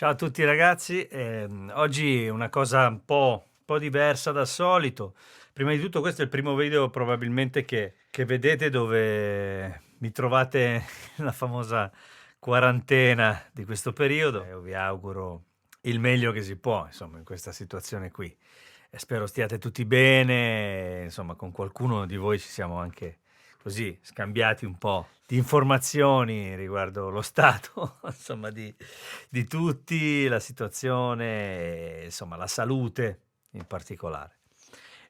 Ciao a tutti ragazzi, oggi una cosa un po' diversa dal solito. Prima di tutto questo è il primo video probabilmente che vedete dove mi trovate nella famosa quarantena di questo periodo. Io vi auguro il meglio che si può, insomma, in questa situazione qui. E spero stiate tutti bene, insomma, con qualcuno di voi ci siamo anche così scambiati un po' di informazioni riguardo lo stato, insomma, di tutti, la situazione, insomma, la salute in particolare.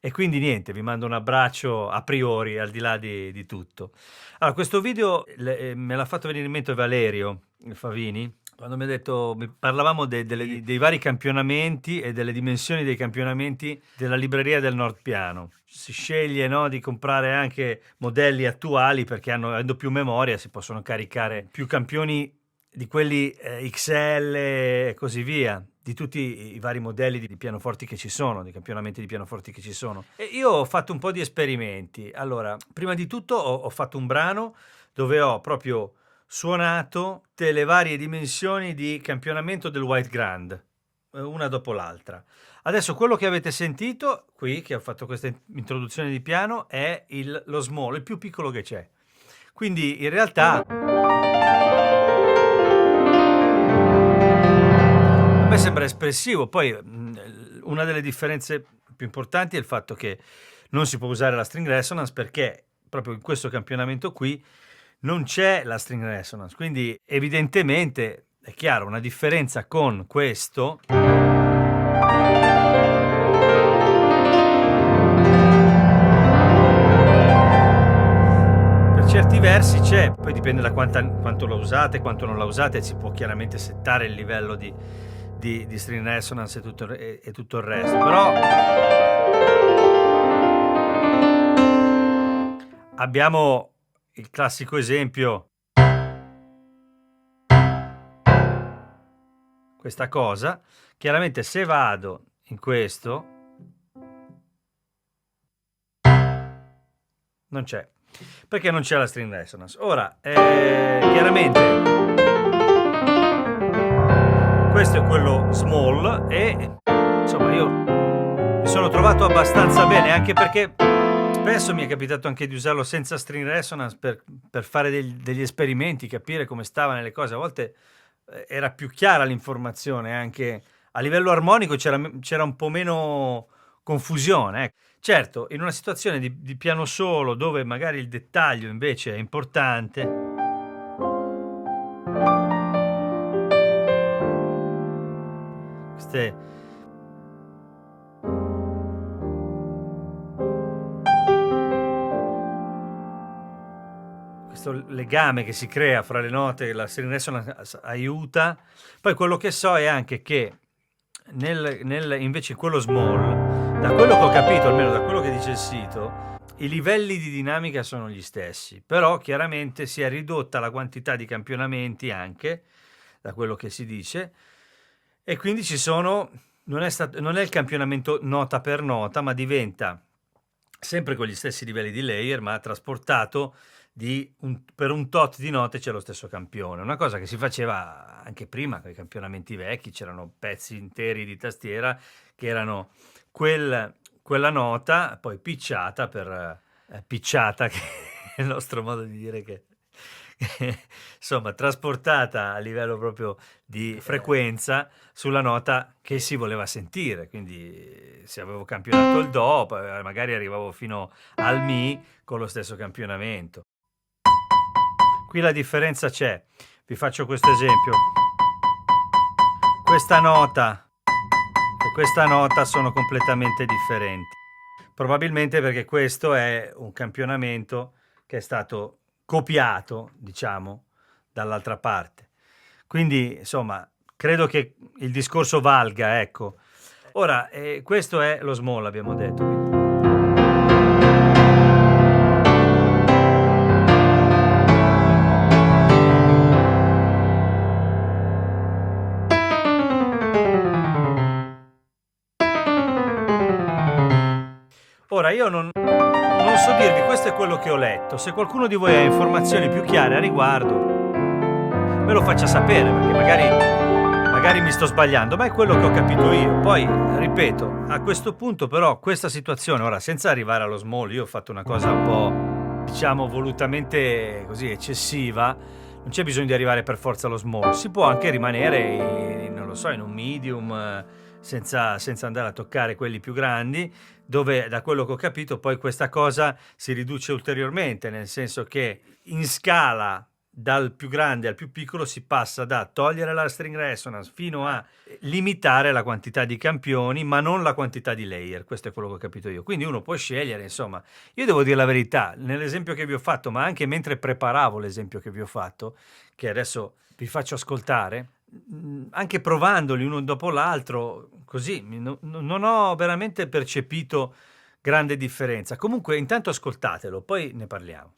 E quindi niente, vi mando un abbraccio a priori, al di là di tutto. Allora, questo video me l'ha fatto venire in mente Valerio Favini, quando mi ha detto, parlavamo dei vari campionamenti e delle dimensioni dei campionamenti della libreria del Nord Piano. Si sceglie, no, di comprare anche modelli attuali perché avendo più memoria si possono caricare più campioni di quelli XL e così via, di tutti i vari modelli di pianoforti che ci sono, di campionamenti di pianoforti che ci sono. E io ho fatto un po' di esperimenti. Allora, prima di tutto ho fatto un brano dove ho proprio suonato tutte le varie dimensioni di campionamento del White Grand, una dopo l'altra. Adesso quello che avete sentito qui, che ho fatto questa introduzione di piano, è lo small, il più piccolo che c'è. Quindi in realtà a me sembra espressivo. Poi una delle differenze più importanti è il fatto che non si può usare la string resonance perché proprio in questo campionamento qui non c'è la string resonance, quindi evidentemente è chiaro una differenza con questo. Per certi versi c'è, poi dipende da quanto la usate, quanto non la usate, si può chiaramente settare il livello di string resonance e tutto il resto, però abbiamo il classico esempio, questa cosa. Chiaramente se vado in questo non c'è, perché non c'è la string resonance. Ora chiaramente questo è quello small e insomma io mi sono trovato abbastanza bene, anche perché spesso mi è capitato anche di usarlo senza string resonance per fare degli esperimenti, capire come stava nelle cose. A volte era più chiara l'informazione, anche a livello armonico c'era un po' meno confusione. Certo, in una situazione di piano solo, dove magari il dettaglio invece è importante, questo legame che si crea fra le note, la string resonance aiuta. Poi quello che so è anche che invece quello small, da quello che ho capito, almeno da quello che dice il sito, i livelli di dinamica sono gli stessi, però chiaramente si è ridotta la quantità di campionamenti anche, da quello che si dice, e quindi non è il campionamento nota per nota, ma diventa sempre con gli stessi livelli di layer, ma trasportato per un tot di note c'è lo stesso campione. Una cosa che si faceva anche prima con i campionamenti vecchi, c'erano pezzi interi di tastiera che erano quella nota poi pitchata pitchata, che è il nostro modo di dire, che insomma trasportata a livello proprio di frequenza sulla nota che si voleva sentire. Quindi se avevo campionato il Do, magari arrivavo fino al Mi con lo stesso campionamento. Qui la differenza c'è, vi faccio questo esempio. Questa nota e questa nota sono completamente differenti, probabilmente perché questo è un campionamento che è stato copiato, diciamo, dall'altra parte. Quindi, insomma, credo che il discorso valga, ecco. Ora, questo è lo small, abbiamo detto. Quindi. Ora, io non so dirvi, questo è quello che ho letto. Se qualcuno di voi ha informazioni più chiare a riguardo, me lo faccia sapere, perché magari Magari mi sto sbagliando, ma è quello che ho capito io. Poi, ripeto, a questo punto però questa situazione, ora senza arrivare allo small, io ho fatto una cosa un po', diciamo, volutamente così eccessiva, non c'è bisogno di arrivare per forza allo small, si può anche rimanere, non lo so, in un medium, senza andare a toccare quelli più grandi, dove da quello che ho capito poi questa cosa si riduce ulteriormente, nel senso che in scala dal più grande al più piccolo si passa da togliere la string resonance fino a limitare la quantità di campioni, ma non la quantità di layer. Questo è quello che ho capito io. Quindi uno può scegliere, insomma. Io devo dire la verità, nell'esempio che vi ho fatto, ma anche mentre preparavo l'esempio che vi ho fatto, che adesso vi faccio ascoltare, anche provandoli uno dopo l'altro, così non ho veramente percepito grande differenza. Comunque, intanto ascoltatelo, poi ne parliamo.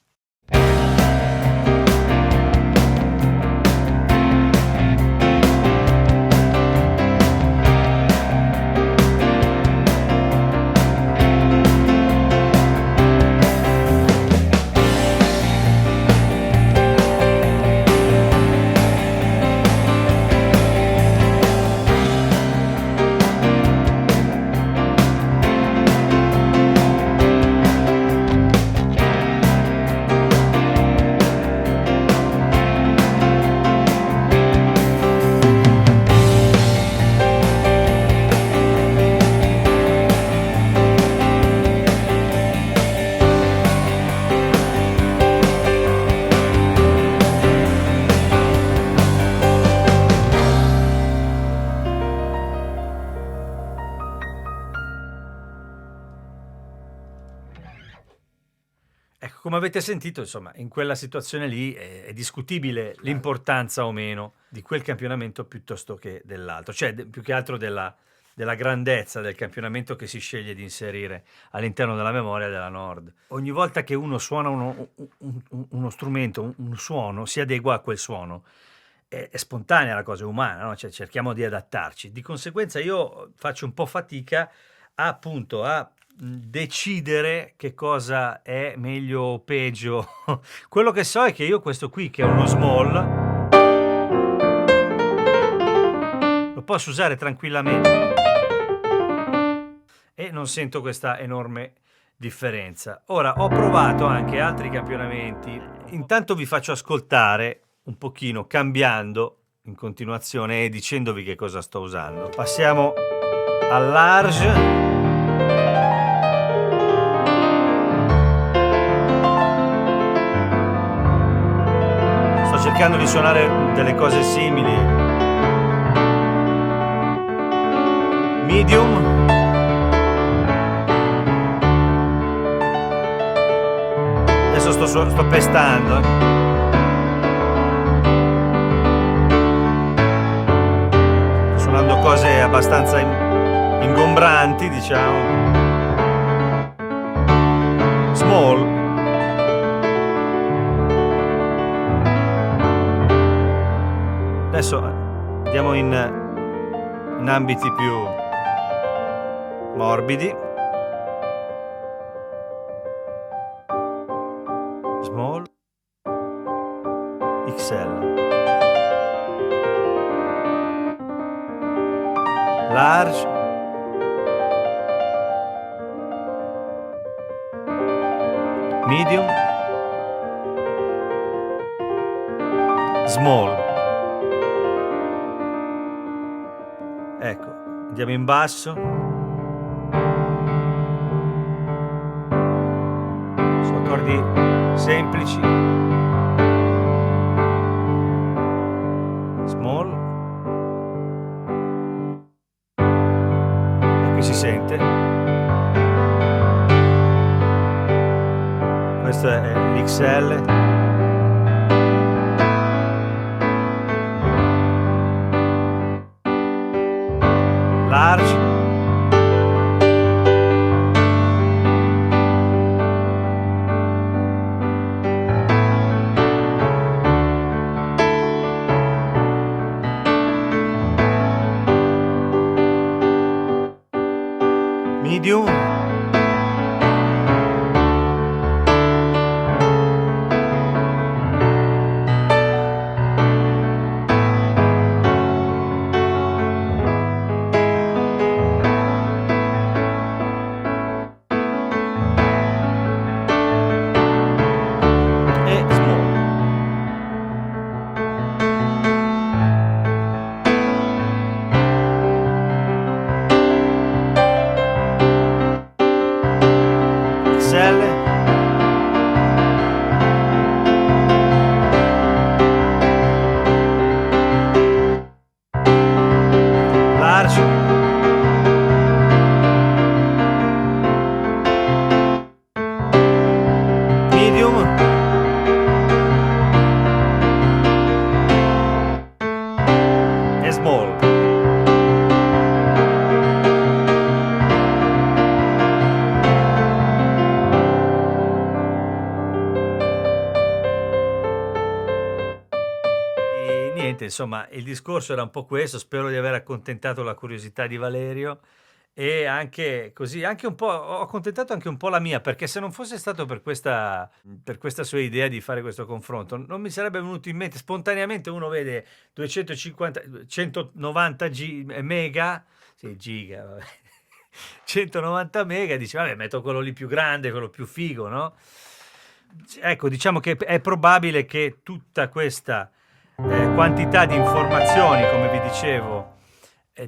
Ecco, come avete sentito, insomma, in quella situazione lì è discutibile l'importanza o meno di quel campionamento piuttosto che dell'altro, cioè più che altro della grandezza del campionamento che si sceglie di inserire all'interno della memoria della Nord. Ogni volta che uno suona uno strumento, un suono, si adegua a quel suono. È spontanea la cosa, è umana, no? Cioè, cerchiamo di adattarci. Di conseguenza io faccio un po' fatica appunto a decidere che cosa è meglio o peggio. Quello che so è che io questo qui, che è uno small, lo posso usare tranquillamente e non sento questa enorme differenza. Ora, ho provato anche altri campionamenti, intanto vi faccio ascoltare un pochino, cambiando in continuazione e dicendovi che cosa sto usando. Passiamo al large. Cercando di suonare delle cose simili. Medium. Adesso sto pestando. Sto suonando cose abbastanza ingombranti, diciamo. Small. Adesso andiamo in ambiti più morbidi. Small, XL, large, medium, small. Ecco, andiamo in basso. Su accordi semplici. Small. E qui si sente. Questo è l'XL. Large. Medium. niente, insomma, il discorso era un po' questo, spero di aver accontentato la curiosità di Valerio e anche così, anche un po', ho accontentato anche un po' la mia, perché se non fosse stato per questa sua idea di fare questo confronto, non mi sarebbe venuto in mente, spontaneamente uno vede 250, 190 mega, sì, giga, vabbè. 190 mega, dice, vabbè, metto quello lì più grande, quello più figo, no? Ecco, diciamo che è probabile che tutta questa quantità di informazioni, come vi dicevo,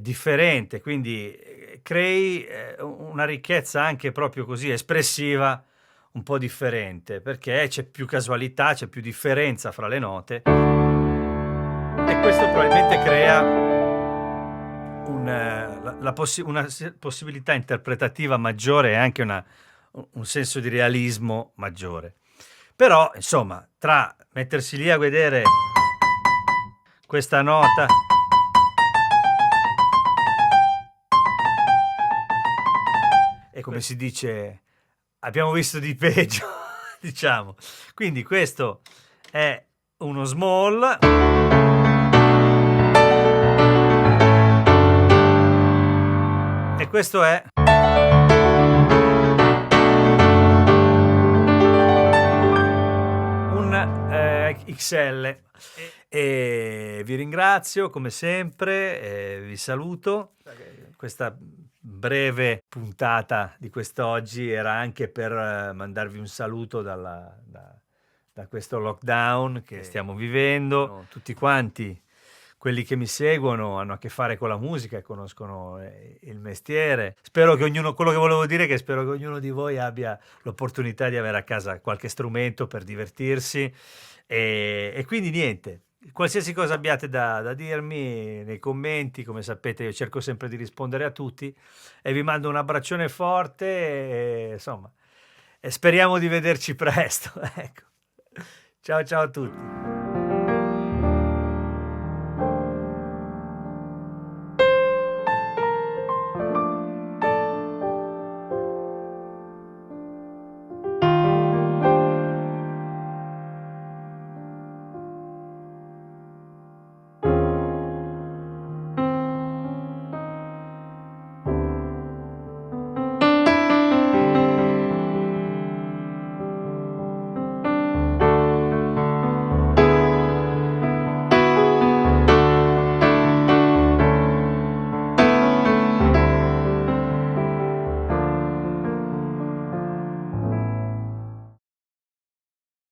differente, quindi crei una ricchezza anche proprio così espressiva un po' differente, perché c'è più casualità, c'è più differenza fra le note e questo probabilmente crea una possibilità interpretativa maggiore e anche un senso di realismo maggiore. Però, insomma, tra mettersi lì a vedere questa nota e come si dice, abbiamo visto di peggio, diciamo. Quindi questo è uno small. E questo è un XL. E vi ringrazio come sempre, vi saluto. Questa breve puntata di quest'oggi era anche per mandarvi un saluto da questo lockdown che stiamo vivendo. Tutti quanti quelli che mi seguono hanno a che fare con la musica e conoscono il mestiere. Spero che quello che volevo dire è che spero che ognuno di voi abbia l'opportunità di avere a casa qualche strumento per divertirsi e quindi niente. Qualsiasi cosa abbiate da dirmi nei commenti, come sapete io cerco sempre di rispondere a tutti e vi mando un abbraccione forte e, insomma, e speriamo di vederci presto. Ecco. Ciao ciao a tutti.